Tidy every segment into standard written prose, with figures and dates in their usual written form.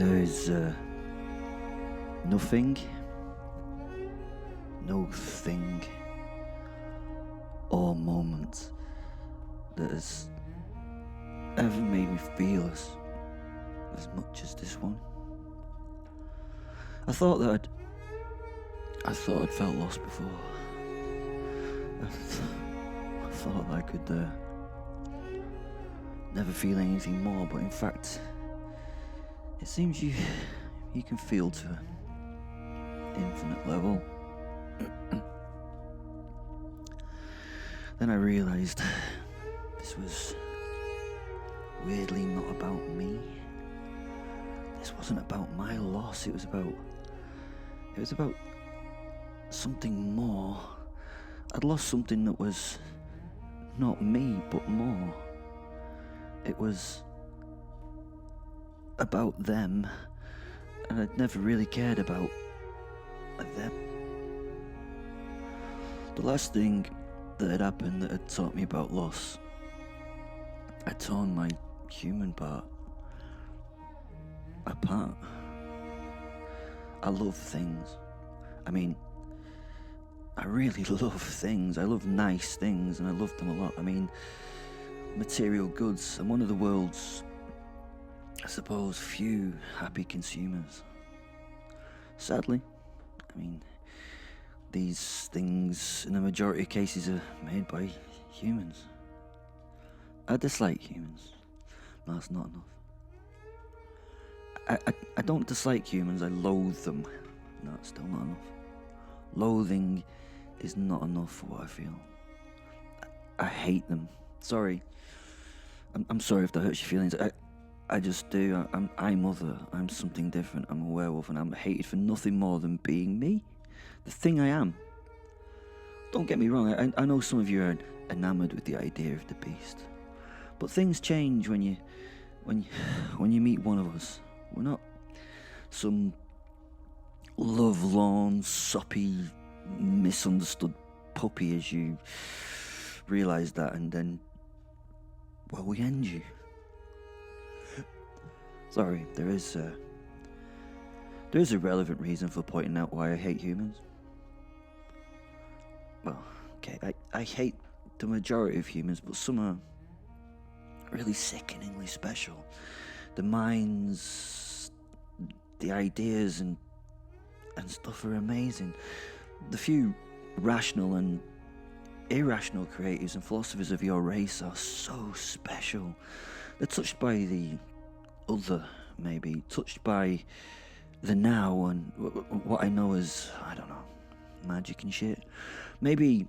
There is nothing, no thing or moment that has ever made me feel as much as this one. I thought I'd felt lost before. I thought I could never feel anything more, but in fact, it seems you can feel to an infinite level. Then I realised this was weirdly not about me. This wasn't about my loss. It was about something more. I'd lost something that was not me, but more. It was about them, and I'd never really cared about them. The last thing that had happened that had taught me about loss, I'd torn my human part apart. I love things. I mean, I really love things. I love nice things, and I love them a lot. I mean, material goods. I'm one of the world's, I suppose, few happy consumers. Sadly, I mean, these things in the majority of cases are made by humans. I dislike humans. No, that's not enough. I don't dislike humans, I loathe them. No, it's still not enough. Loathing is not enough for what I feel. I hate them. Sorry. I'm sorry if that hurts your feelings. I just do. I'm other. I'm something different. I'm a werewolf, and I'm hated for nothing more than being me. The thing I am. Don't get me wrong. I know some of you are enamoured with the idea of the beast, but things change when you meet one of us. We're not some lovelorn, soppy, misunderstood puppy as you realise that, and then, well, we end you. Sorry, there is a relevant reason for pointing out why I hate humans. Well, okay, I hate the majority of humans, but some are really sickeningly special. The minds, the ideas and stuff are amazing. The few rational and irrational creatives and philosophers of your race are so special. They're touched by the other, maybe, touched by the now and what I know as, I don't know, magic and shit. Maybe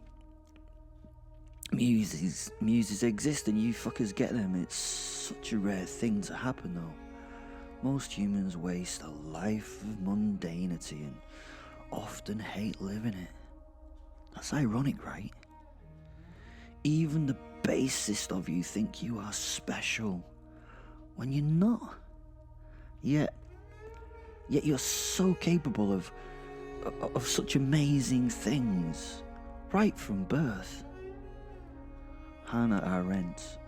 muses exist and you fuckers get them. It's such a rare thing to happen, though. Most humans waste a life of mundanity and often hate living it. That's ironic, right? Even the basest of you think you are special when you're not. Yet you're so capable of such amazing things right from birth. Hannah Arendt,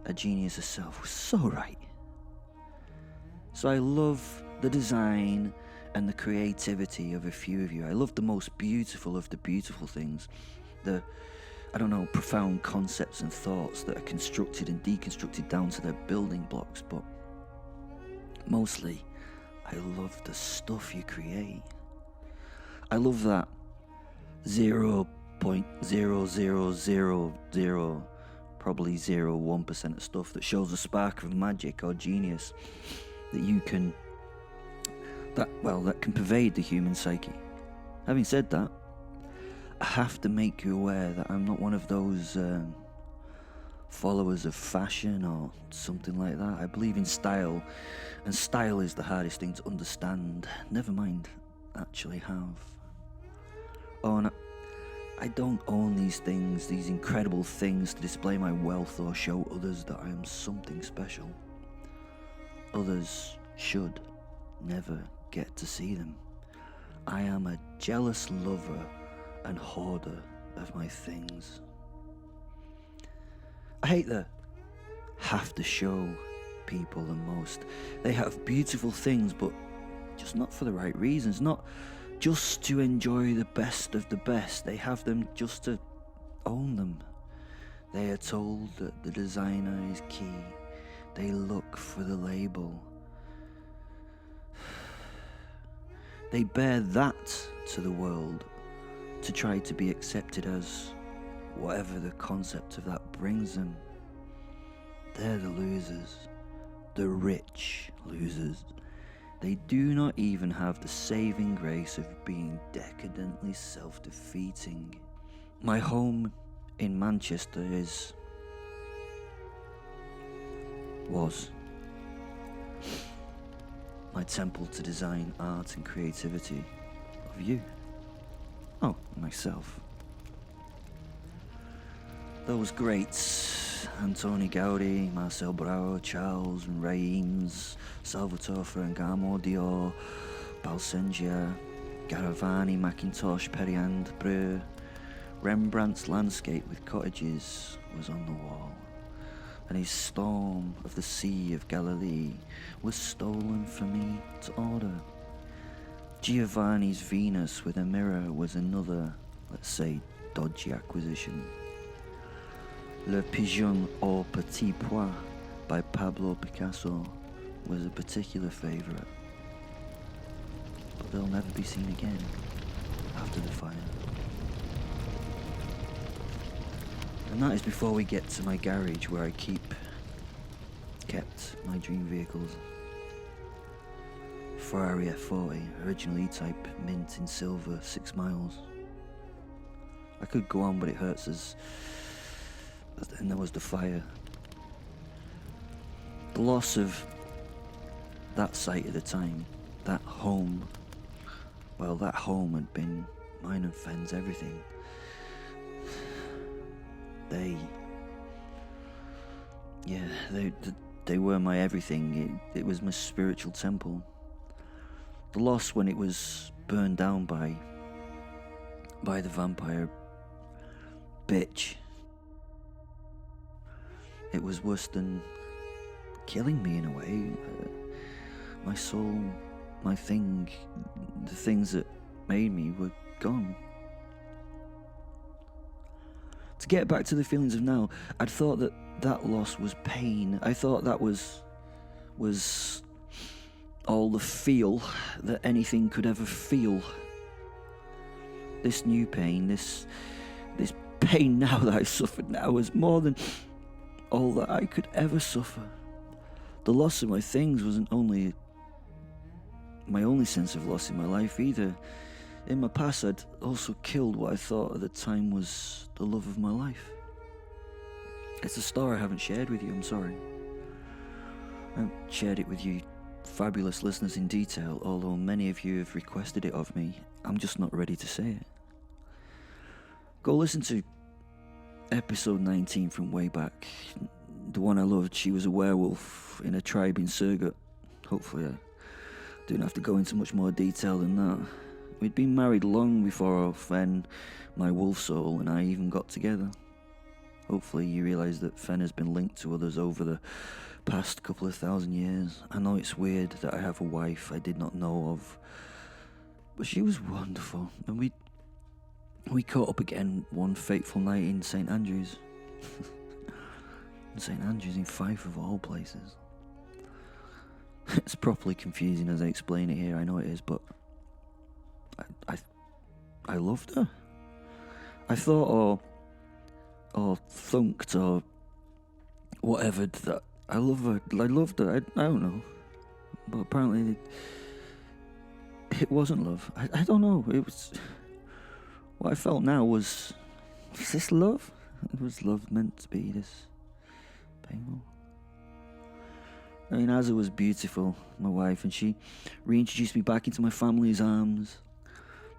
a genius herself, was so right. So I love the design and the creativity of a few of you. I love the most beautiful of the beautiful things. The, I don't know, profound concepts and thoughts that are constructed and deconstructed down to their building blocks. But mostly, I love the stuff you create. I love that 0.0000, probably 0.1% of stuff that shows a spark of magic or genius that you can, that can pervade the human psyche. Having said that, I have to make you aware that I'm not one of those followers of fashion or something like that. I believe in style, and style is the hardest thing to understand. Never mind actually have. Oh, and I don't own these things, these incredible things to display my wealth or show others that I am something special. Others should never get to see them. I am a jealous lover and hoarder of my things. I hate the have to show people than most. They have beautiful things, but just not for the right reasons, not just to enjoy the best of the best. They have them just to own them. They are told that the designer is key. They look for the label. They bear that to the world to try to be accepted as whatever the concept of that brings them. They're the losers, the rich losers. They do not even have the saving grace of being decadently self-defeating. My home in Manchester was my temple to design, art and creativity of you. Oh, myself. Those greats, Antoni Gaudi, Marcel Brauer, Charles and Reims, Salvatore Ferragamo, Dior, Balsengia, Garavani, Mackintosh, Perriand, Breu. Rembrandt's landscape with cottages was on the wall, and his storm of the Sea of Galilee was stolen for me to order. Giovanni's Venus with a mirror was another, let's say, dodgy acquisition. Le Pigeon au Petit Pois by Pablo Picasso was a particular favourite, but they'll never be seen again after the fire. And that is before we get to my garage where I kept my dream vehicles. Ferrari F40, original E-Type, mint in silver, 6 miles. I could go on, but it hurts and there was the fire. The loss of that site at the time, that home, well, that home had been mine and Fenn's everything. They were my everything. It was my spiritual temple. The loss when it was burned down by the vampire bitch. It was worse than killing me in a way. My soul, my thing, the things that made me were gone. To get back to the feelings of now, I'd thought that loss was pain. I thought that was all the feel that anything could ever feel. This new pain, this pain now that I suffered now was more than all that I could ever suffer. The loss of my things wasn't only my only sense of loss in my life either. In my past, I'd also killed what I thought at the time was the love of my life. It's a story I haven't shared with you, I'm sorry. I haven't shared it with you fabulous listeners in detail, although many of you have requested it of me. I'm just not ready to say it. Go listen to episode 19 from way back. The one I loved, she was a werewolf in a tribe in Surgut. Hopefully I don't have to go into much more detail than that. We'd been married long before Fen, my wolf soul, and I even got together. Hopefully you realise that Fen has been linked to others over the past couple of thousand years. I know it's weird that I have a wife I did not know of, but she was wonderful, and we caught up again one fateful night in St Andrews. St Andrews in Fife of all places. It's properly confusing as I explain it here, I know it is, but I loved her. I thought or thunked or whatever that I loved her. I don't know, but apparently it wasn't love. I don't know. It was what I felt now was this love? Was love meant to be this painful? I mean, Azza was beautiful, my wife, and she reintroduced me back into my family's arms.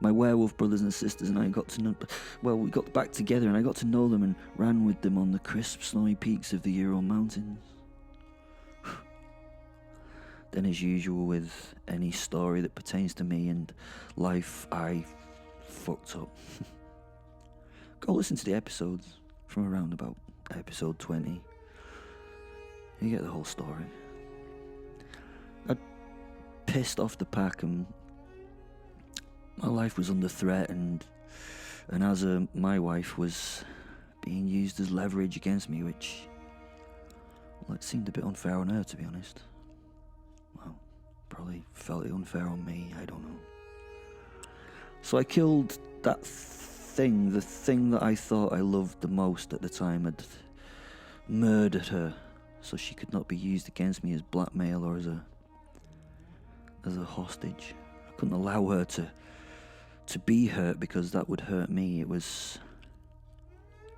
My werewolf brothers and sisters and I we got back together and I got to know them and ran with them on the crisp, snowy peaks of the Ural Mountains. Then, as usual with any story that pertains to me and life, I fucked up. Go listen to the episodes from around about episode 20. You get the whole story. pissed off the pack, and my life was under threat, and as my wife was being used as leverage against me, which, well, it seemed a bit unfair on her, to be honest. Well, probably felt it unfair on me, I don't know. So I killed that thing, the thing that I thought I loved the most at the time. I'd murdered her so she could not be used against me as blackmail or as a hostage. I couldn't allow her to be hurt, because that would hurt me. It was,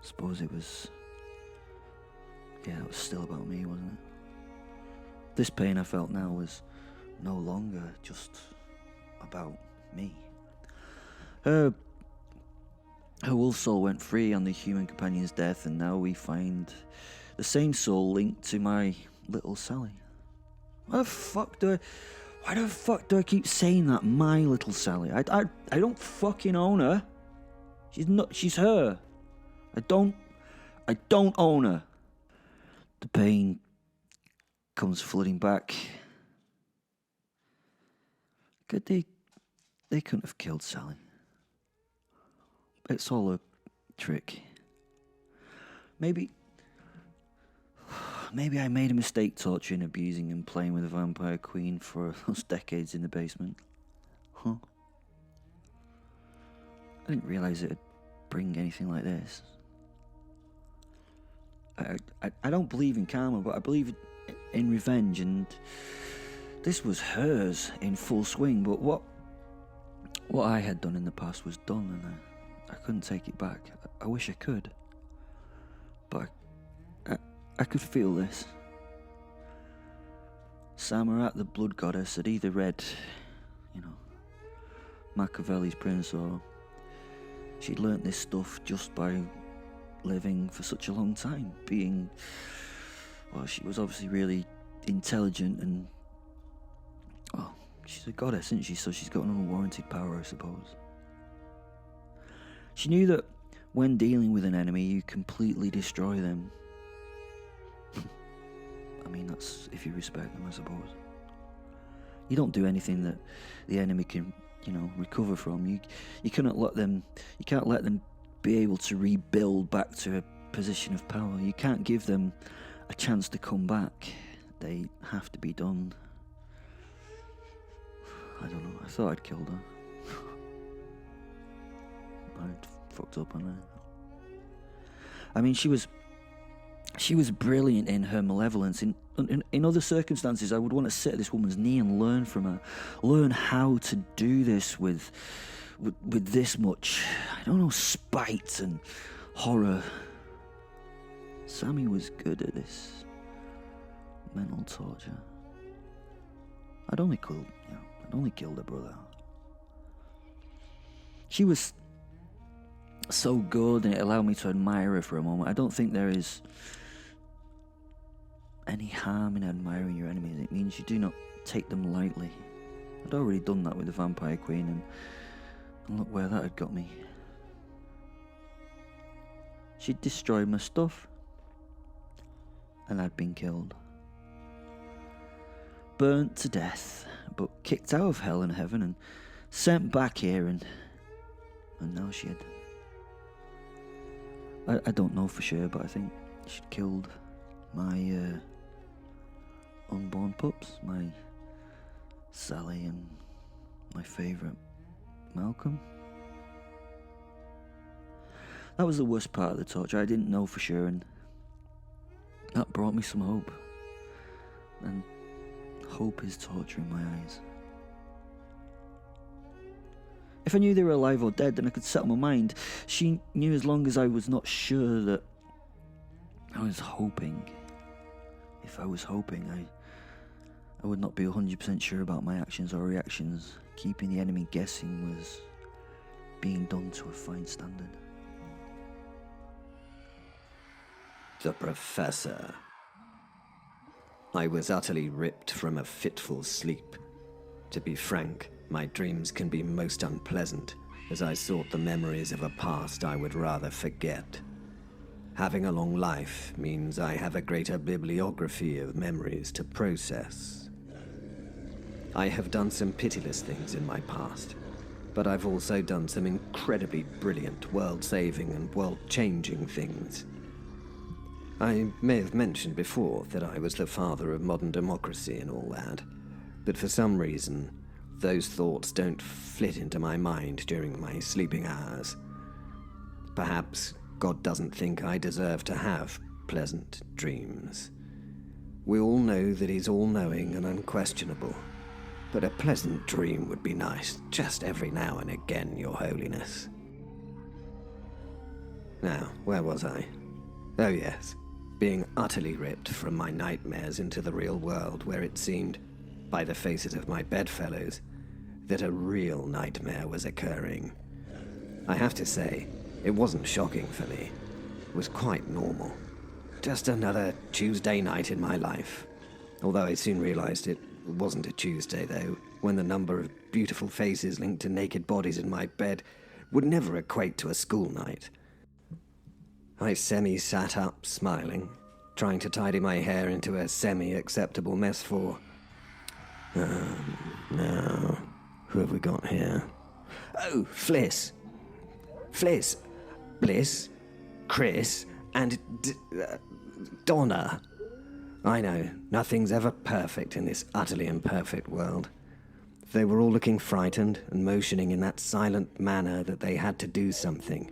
I suppose it was, yeah, it was still about me, wasn't it? This pain I felt now was no longer just about me. Her wolf soul went free on the human companion's death, and now we find the same soul linked to my little Sally. Why the fuck do I keep saying that? My little Sally. I don't fucking own her. She's her. I don't own her. The pain comes flooding back. They couldn't have killed Sally. It's all a trick. Maybe I made a mistake torturing, abusing, and playing with a vampire queen for those decades in the basement. Huh? I didn't realise it'd bring anything like this. I don't believe in karma, but I believe in revenge, and this was hers in full swing. But what I had done in the past was done, and I couldn't take it back. I wish I could, but I could feel this. Samarat, the Blood Godess, had either read, Machiavelli's Prince, or she'd learnt this stuff just by living for such a long time. She was obviously really intelligent, and, she's a goddess, isn't she? So she's got an unwarranted power, I suppose. She knew that when dealing with an enemy, you completely destroy them. I mean, that's if you respect them, I suppose. You don't do anything that the enemy can, recover from. You can't let them be able to rebuild back to a position of power. You can't give them a chance to come back. They have to be done. I don't know. I thought I'd killed her. I'd fucked up on her. I mean, she was brilliant in her malevolence. In other circumstances, I would want to sit at this woman's knee and learn from her, learn how to do this with this much, spite and horror. Sammy was good at this mental torture. I'd only killed her brother. She was so good, and it allowed me to admire her for a moment. I don't think there is any harm in admiring your enemies. It means you do not take them lightly. I'd already done that with the Vampire Queen, and look where that had got me. She'd destroyed my stuff, and I'd been killed. Burnt to death, but kicked out of hell and heaven, and sent back here, and now she had... I don't know for sure, but I think she'd killed my unborn pups, my Sally and my favourite Malcolm. That was the worst part of the torture. I didn't know for sure, and that brought me some hope. And hope is torture in my eyes. If I knew they were alive or dead, then I could settle my mind. She knew as long as I was not sure that I was hoping. If I was hoping, I would not be 100% sure about my actions or reactions. Keeping the enemy guessing was being done to a fine standard. The Professor. I was utterly ripped from a fitful sleep. To be frank, my dreams can be most unpleasant, as I sought the memories of a past I would rather forget. Having a long life means I have a greater bibliography of memories to process. I have done some pitiless things in my past, but I've also done some incredibly brilliant, world-saving and world-changing things. I may have mentioned before that I was the father of modern democracy and all that, but for some reason, those thoughts don't flit into my mind during my sleeping hours. Perhaps God doesn't think I deserve to have pleasant dreams. We all know that he's all-knowing and unquestionable, but a pleasant dream would be nice, just every now and again, Your Holiness. Now, where was I? Oh yes, being utterly ripped from my nightmares into the real world, where it seemed, by the faces of my bedfellows, that a real nightmare was occurring. I have to say, it wasn't shocking for me. It was quite normal. Just another Tuesday night in my life. Although I soon realized it wasn't a Tuesday, though, when the number of beautiful faces linked to naked bodies in my bed would never equate to a school night. I semi-sat up, smiling, trying to tidy my hair into a semi-acceptable mess for... Now, who have we got here? Oh, Fliss, Bliss, Chris, and Donna. I know, nothing's ever perfect in this utterly imperfect world. They were all looking frightened and motioning in that silent manner that they had to do something.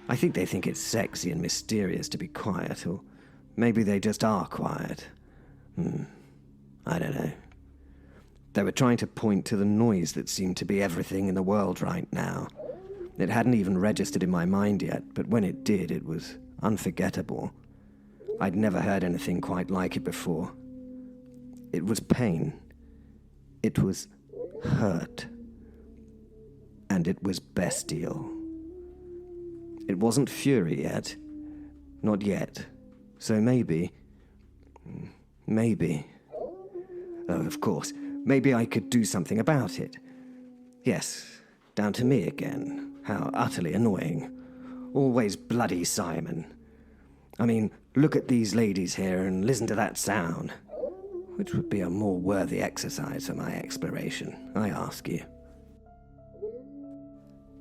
I think they think it's sexy and mysterious to be quiet, or maybe they just are quiet. I don't know. They were trying to point to the noise that seemed to be everything in the world right now. It hadn't even registered in my mind yet, but when it did, it was unforgettable. I'd never heard anything quite like it before. It was pain. It was hurt. And it was bestial. It wasn't fury yet. Not yet. So maybe... Oh, of course. Maybe I could do something about it. Yes, down to me again. How utterly annoying. Always bloody Simon. I mean, look at these ladies here and listen to that sound. Which would be a more worthy exercise for my exploration, I ask you.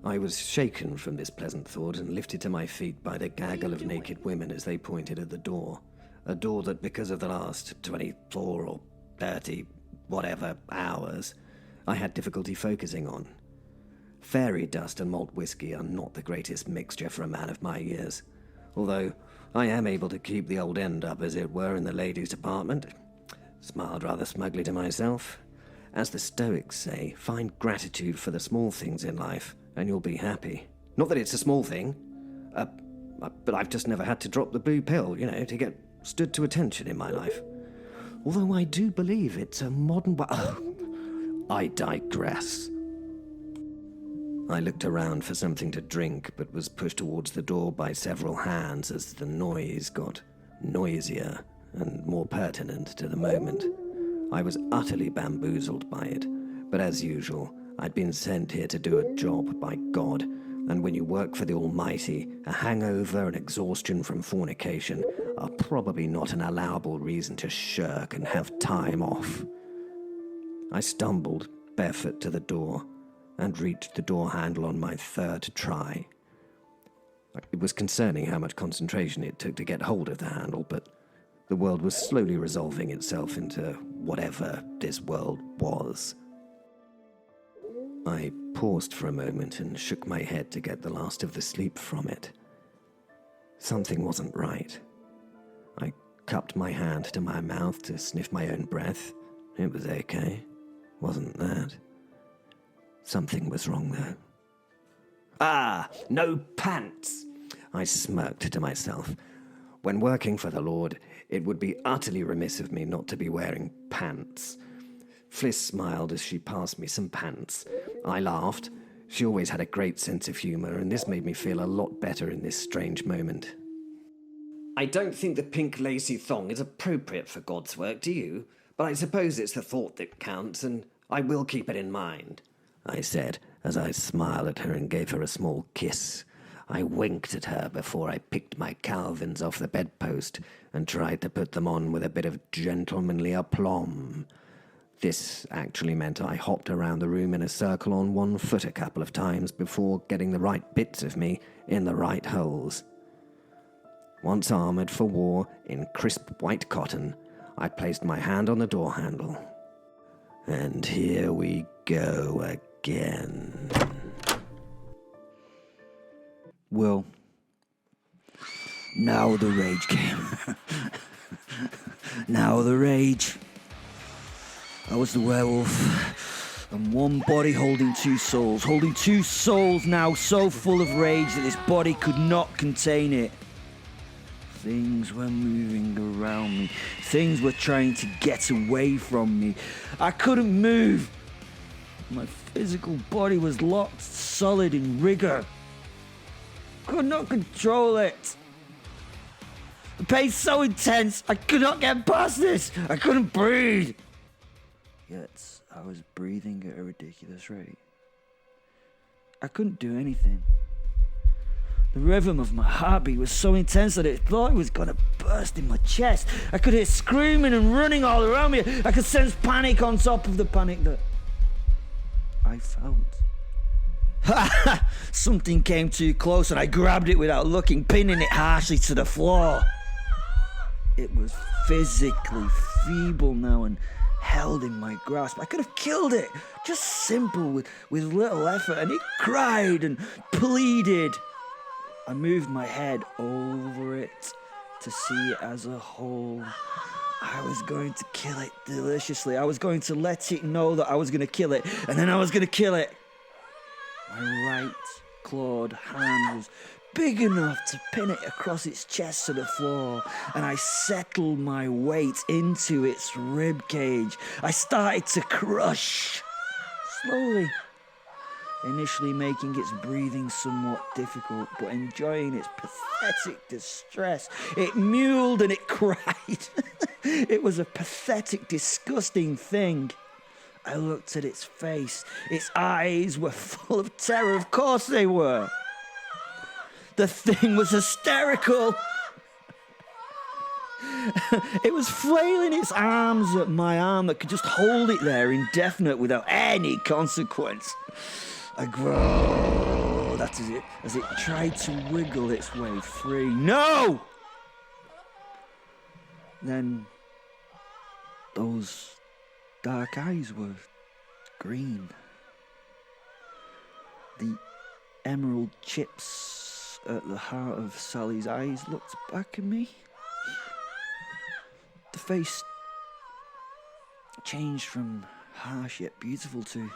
I was shaken from this pleasant thought and lifted to my feet by the gaggle of naked women as they pointed at the door. A door that, because of the last 24 or 30, whatever, hours, I had difficulty focusing on. Fairy dust and malt whiskey are not the greatest mixture for a man of my years, although I am able to keep the old end up, as it were, in the ladies' department. Smiled rather smugly to myself. As the Stoics say, find gratitude for the small things in life, and you'll be happy. Not that it's a small thing, but I've just never had to drop the blue pill, to get stood to attention in my life. Although I do believe it's a modern... I digress. I looked around for something to drink, but was pushed towards the door by several hands as the noise got noisier and more pertinent to the moment. I was utterly bamboozled by it, but as usual, I'd been sent here to do a job by God, and when you work for the Almighty, a hangover and exhaustion from fornication are probably not an allowable reason to shirk and have time off. I stumbled barefoot to the door and reached the door handle on my third try. It was concerning how much concentration it took to get hold of the handle, but the world was slowly resolving itself into whatever this world was. I paused for a moment and shook my head to get the last of the sleep from it. Something wasn't right. I cupped my hand to my mouth to sniff my own breath. It was okay. Wasn't that? Something was wrong, though. Ah, no pants! I smirked to myself. When working for the Lord, it would be utterly remiss of me not to be wearing pants. Fliss smiled as she passed me some pants. I laughed. She always had a great sense of humor, and this made me feel a lot better in this strange moment. I don't think the pink lacy thong is appropriate for God's work, do you? But I suppose it's the thought that counts, and I will keep it in mind, I said, as I smiled at her and gave her a small kiss. I winked at her before I picked my Calvins off the bedpost and tried to put them on with a bit of gentlemanly aplomb. This actually meant I hopped around the room in a circle on one foot a couple of times before getting the right bits of me in the right holes. Once armoured for war in crisp white cotton, I placed my hand on the door handle. And here we go again. Well, now the rage came. Now the rage. I was the werewolf, and one body holding two souls now so full of rage that this body could not contain it. Things were moving around me. Things were trying to get away from me. I couldn't move. My physical body was locked solid in rigor. Could not control it. The pain so intense, I could not get past this. I couldn't breathe. Yet I was breathing at a ridiculous rate. I couldn't do anything. The rhythm of my heartbeat was so intense that it thought it was going to burst in my chest. I could hear screaming and running all around me. I could sense panic on top of the panic that I felt. Something came too close and I grabbed it without looking, pinning it harshly to the floor. It was physically feeble now and held in my grasp. I could have killed it, just simple with little effort, and it cried and pleaded. I moved my head over it to see it as a whole. I was going to kill it deliciously. I was going to let it know that I was going to kill it, and then I was going to kill it. My right clawed hand was big enough to pin it across its chest to the floor, and I settled my weight into its rib cage. I started to crush, slowly, initially making its breathing somewhat difficult, but enjoying its pathetic distress. It mewled and it cried. It was a pathetic, disgusting thing. I looked at its face. Its eyes were full of terror. Of course they were. The thing was hysterical. It was flailing its arms at my arm that could just hold it there indefinite without any consequence. I growled at it as it tried to wiggle its way free. No! Then those dark eyes were green. The emerald chips at the heart of Sally's eyes looked back at me. The face changed from harsh yet beautiful to,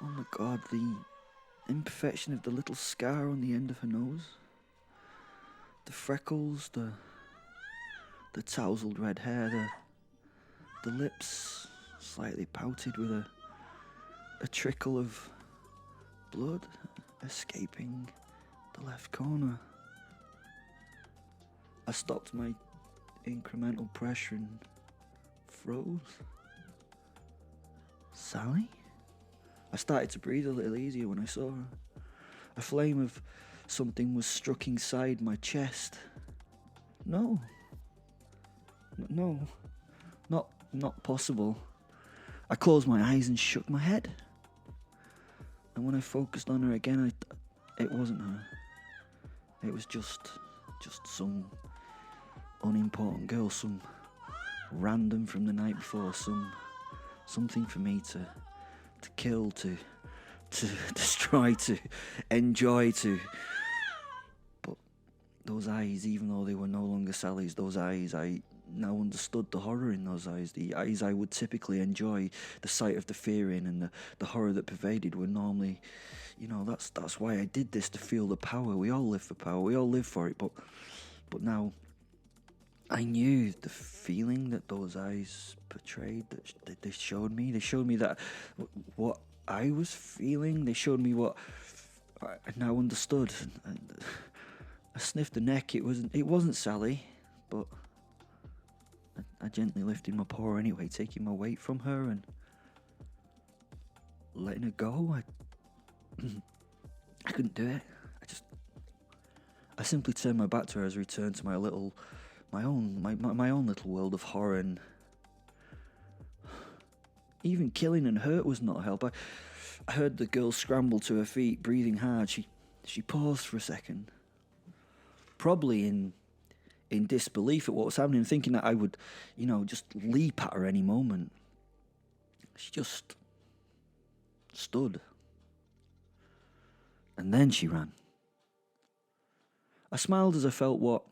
oh my God, the imperfection of the little scar on the end of her nose. The freckles, the tousled red hair, the lips slightly pouted with a trickle of blood escaping the left corner. I stopped my incremental pressure and froze. Sally? I started to breathe a little easier when I saw her. A flame of something was struck inside my chest. No, not possible. I closed my eyes and shook my head. And when I focused on her again, it wasn't her. It was just some unimportant girl, some random from the night before, something for me to kill, to destroy, to enjoy, But those eyes, even though they were no longer Sally's, those eyes, I now understood the horror in those eyes. The eyes I would typically enjoy the sight of the fear in and the horror that pervaded were normally, that's why I did this, to feel the power. We all live for power, we all live for it, but now I knew the feeling that those eyes portrayed, that they showed me. They showed me that what I was feeling. They showed me what I now understood. I sniffed the neck. It wasn't Sally, but I gently lifted my paw anyway, taking my weight from her and letting her go. I couldn't do it. I simply turned my back to her as I returned to my own little world of horror, and Even killing and hurt was not help. I heard the girl scramble to her feet, breathing hard. She paused for a second, probably in disbelief at what was happening, thinking that I would, just leap at her any moment. She just stood. And then she ran. I smiled as I felt what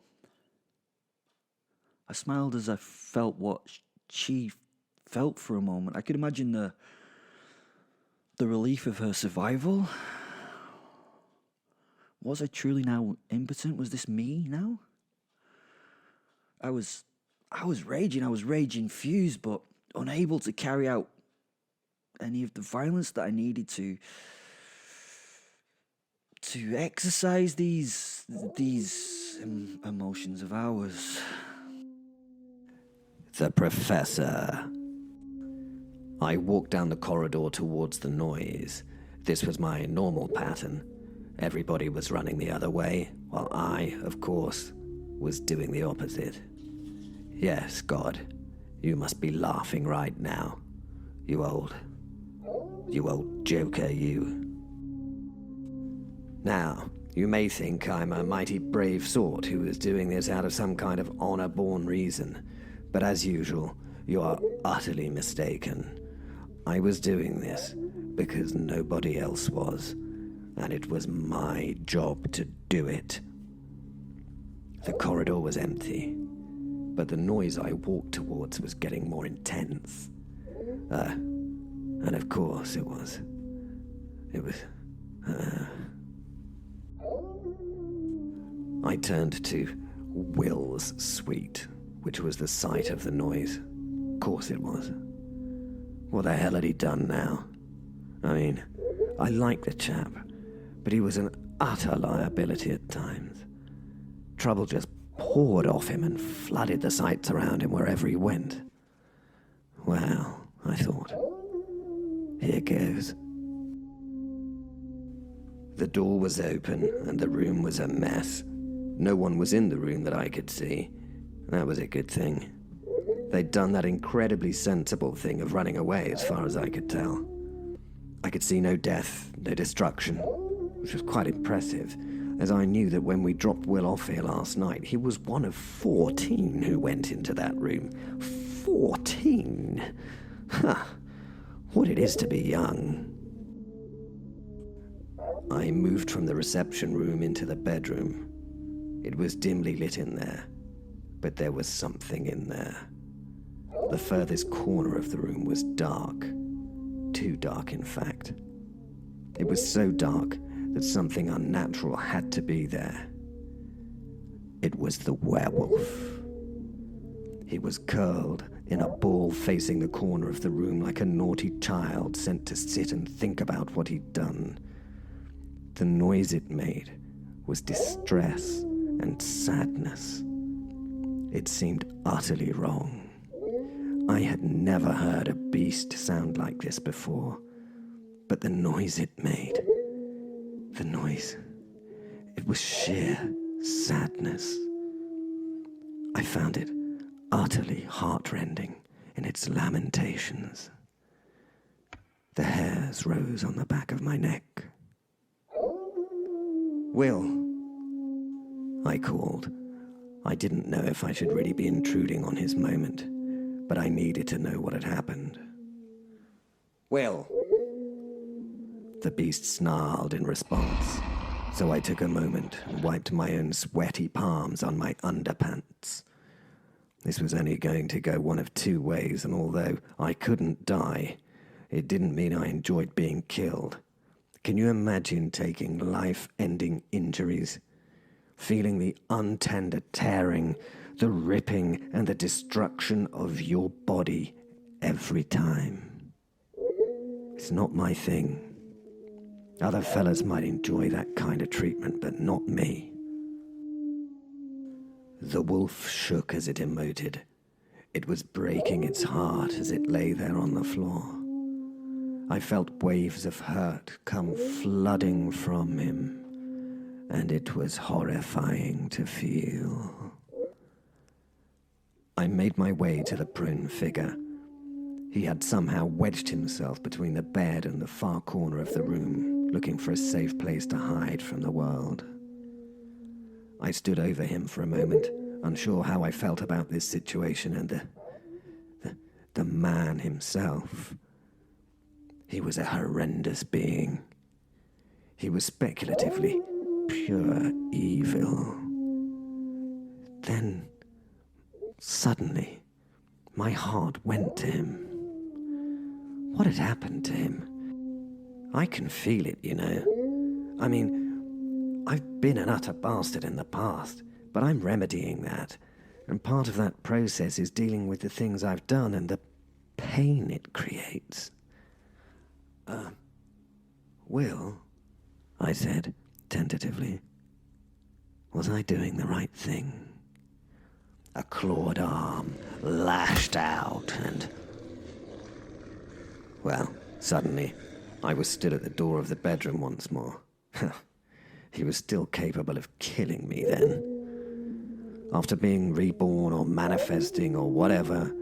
she felt for a moment. I could imagine the relief of her survival. Was I truly now impotent? Was this me now? I was raging. I was raging fused, but unable to carry out any of the violence that I needed to exercise these emotions of ours. The Professor. I walked down the corridor towards the noise. This was my normal pattern. Everybody was running the other way, while I, of course, was doing the opposite. Yes, God, you must be laughing right now. You old joker, you. Now, you may think I'm a mighty brave sort who is doing this out of some kind of honor-born reason, but as usual, you are utterly mistaken. I was doing this because nobody else was, and it was my job to do it. The corridor was empty, but the noise I walked towards was getting more intense. And of course it was. I turned to Will's suite, which was the site of the noise. Of course it was. What the hell had he done now? I mean, I liked the chap, but he was an utter liability at times. Trouble just poured off him and flooded the sights around him wherever he went. Well, I thought, here goes. The door was open and the room was a mess. No one was in the room that I could see. That was a good thing. They'd done that incredibly sensible thing of running away as far as I could tell. I could see no death, no destruction, which was quite impressive, as I knew that when we dropped Will off here last night, he was one of 14 who went into that room. 14! Huh. What it is to be young. I moved from the reception room into the bedroom. It was dimly lit in there, but there was something in there. The furthest corner of the room was dark. Too dark, in fact. It was so dark that something unnatural had to be there. It was the werewolf. He was curled in a ball facing the corner of the room like a naughty child sent to sit and think about what he'd done. The noise it made was distress and sadness. It seemed utterly wrong. I had never heard a beast sound like this before, but the noise it made, it was sheer sadness. I found it utterly heartrending in its lamentations. The hairs rose on the back of my neck. Will, I called. I didn't know if I should really be intruding on his moment, but I needed to know what had happened. Will! The beast snarled in response, so I took a moment and wiped my own sweaty palms on my underpants. This was only going to go one of two ways, and although I couldn't die, it didn't mean I enjoyed being killed. Can you imagine taking life-ending injuries? Feeling the untender tearing, the ripping, and the destruction of your body every time. It's not my thing. Other fellas might enjoy that kind of treatment, but not me. The wolf shook as it emoted. It was breaking its heart as it lay there on the floor. I felt waves of hurt come flooding from him, and it was horrifying to feel. I made my way to the prone figure. He had somehow wedged himself between the bed and the far corner of the room, looking for a safe place to hide from the world. I stood over him for a moment, unsure how I felt about this situation and the man himself. He was a horrendous being. He was speculatively pure evil. Then, suddenly, my heart went to him. What had happened to him? I can feel it, you know. I mean, I've been an utter bastard in the past, but I'm remedying that. And part of that process is dealing with the things I've done and the pain it creates. Will, I said, tentatively. Was I doing the right thing? A clawed arm lashed out and... Well, suddenly, I was stood at the door of the bedroom once more. He was still capable of killing me then. After being reborn or manifesting or whatever,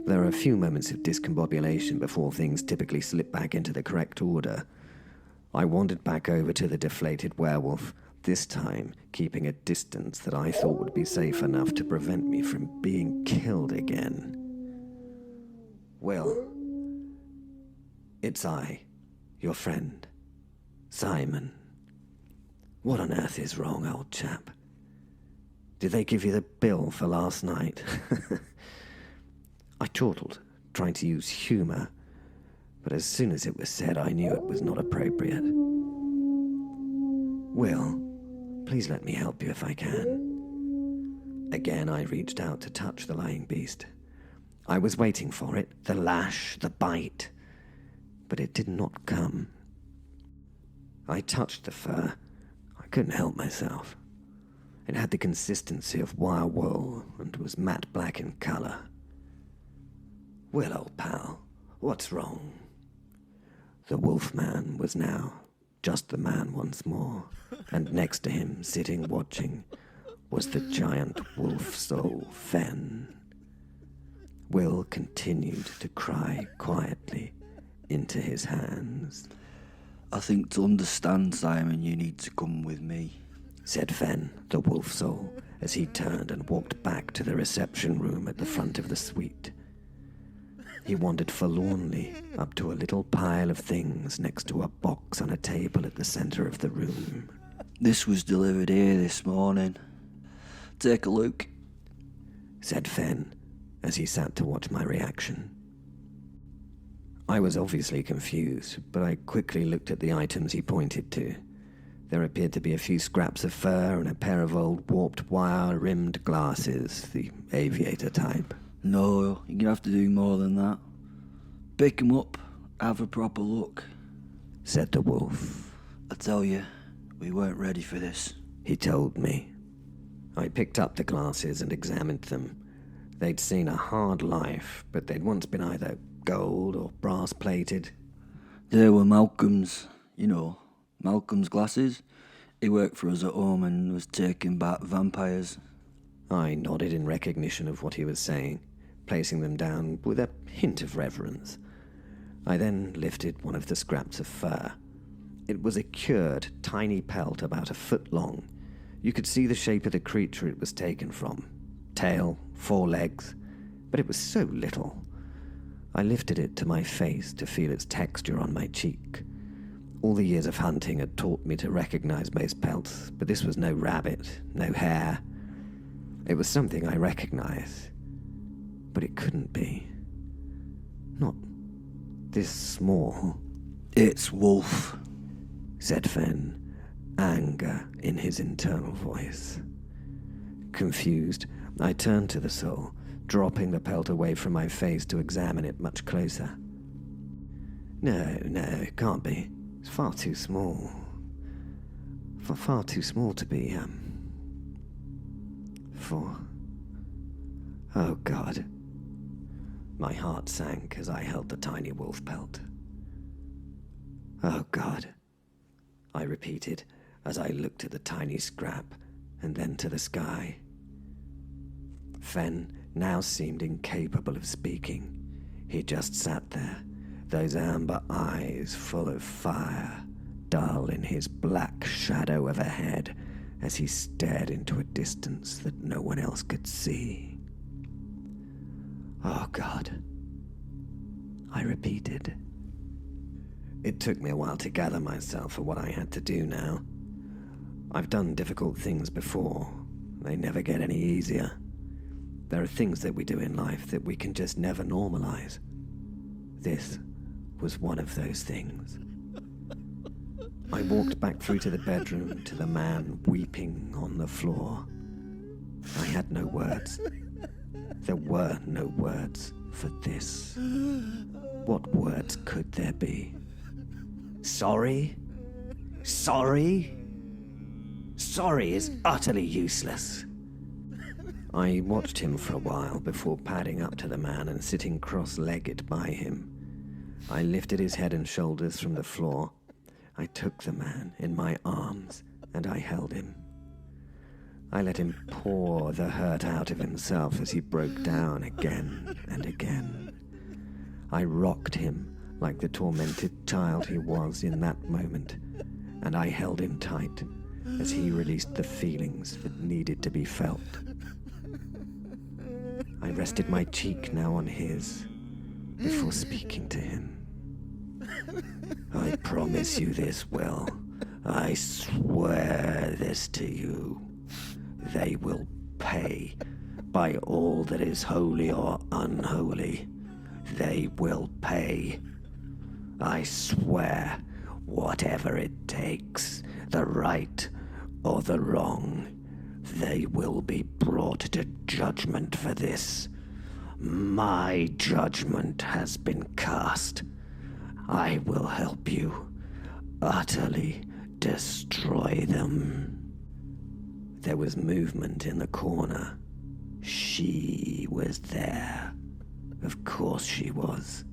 there are a few moments of discombobulation before things typically slip back into the correct order. I wandered back over to the deflated werewolf, this time keeping a distance that I thought would be safe enough to prevent me from being killed again. Will, it's I, your friend, Simon. What on earth is wrong, old chap? Did they give you the bill for last night? I chortled, trying to use humour, but as soon as it was said, I knew it was not appropriate. Will, please let me help you if I can. Again, I reached out to touch the lying beast. I was waiting for it, the lash, the bite, but it did not come. I touched the fur. I couldn't help myself. It had the consistency of wire wool and was matte black in colour. Will, old pal, what's wrong? The wolfman was now just the man once more, and next to him, sitting watching, was the giant wolf soul, Fen. Will continued to cry quietly into his hands. I think to understand, Simon, you need to come with me, said Fen, the wolf soul, as he turned and walked back to the reception room at the front of the suite. He wandered forlornly up to a little pile of things next to a box on a table at the centre of the room. This was delivered here this morning. Take a look, said Fen, as he sat to watch my reaction. I was obviously confused, but I quickly looked at the items he pointed to. There appeared to be a few scraps of fur and a pair of old warped wire-rimmed glasses, the aviator type. No, you're going to have to do more than that. Pick 'em up, have a proper look, said the wolf. I tell you, we weren't ready for this, he told me. I picked up the glasses and examined them. They'd seen a hard life, but they'd once been either gold or brass-plated. They were Malcolm's, you know, Malcolm's glasses. He worked for us at home and was taking back vampires. I nodded in recognition of what he was saying, placing them down with a hint of reverence. I then lifted one of the scraps of fur. It was a cured, tiny pelt about a foot long. You could see the shape of the creature it was taken from. Tail, 4 legs, but it was so little. I lifted it to my face to feel its texture on my cheek. All the years of hunting had taught me to recognize most pelts, but this was no rabbit, no hare. It was something I recognized, but it couldn't be. Not this small. It's wolf, said Fen, anger in his internal voice. Confused, I turned to the soul, dropping the pelt away from my face to examine it much closer. No, it can't be. It's far too small. Far too small to be, for... Oh, God. My heart sank as I held the tiny wolf pelt. Oh, God, I repeated as I looked at the tiny scrap and then to the sky. Fen now seemed incapable of speaking. He just sat there, those amber eyes full of fire, dull in his black shadow of a head as he stared into a distance that no one else could see. "Oh, God," I repeated. It took me a while to gather myself for what I had to do now. I've done difficult things before. They never get any easier. There are things that we do in life that we can just never normalize. This was one of those things. I walked back through to the bedroom to the man weeping on the floor. I had no words. There were no words for this. What words could there be? Sorry? Sorry? Sorry is utterly useless. I watched him for a while before padding up to the man and sitting cross-legged by him. I lifted his head and shoulders from the floor. I took the man in my arms and I held him. I let him pour the hurt out of himself as he broke down again and again. I rocked him like the tormented child he was in that moment, and I held him tight as he released the feelings that needed to be felt. I rested my cheek now on his before speaking to him. "I promise you this, Will. I swear this to you. They will pay by all that is holy or unholy. They will pay. I swear, whatever it takes, the right or the wrong, they will be brought to judgment for this. My judgment has been cast. I will help you utterly destroy them." There was movement in the corner. She was there. Of course she was.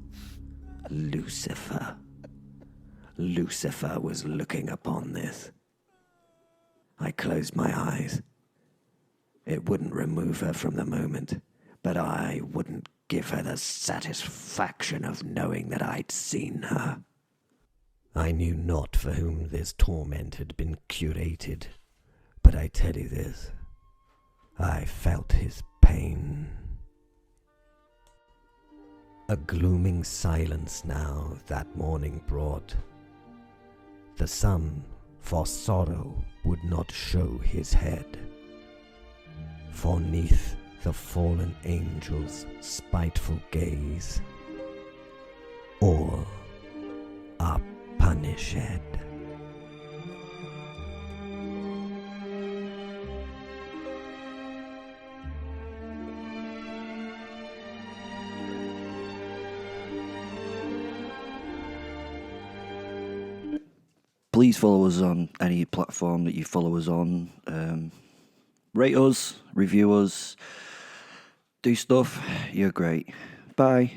Lucifer. Lucifer was looking upon this. I closed my eyes. It wouldn't remove her from the moment, but I wouldn't give her the satisfaction of knowing that I'd seen her. I knew not for whom this torment had been curated, but I tell you this, I felt his pain. A glooming silence now that morning brought. The sun, for sorrow, would not show his head. For 'neath the fallen angel's spiteful gaze, all are punished. Please follow us on any platform that you follow us on. Rate us, review us, do stuff. You're great. Bye.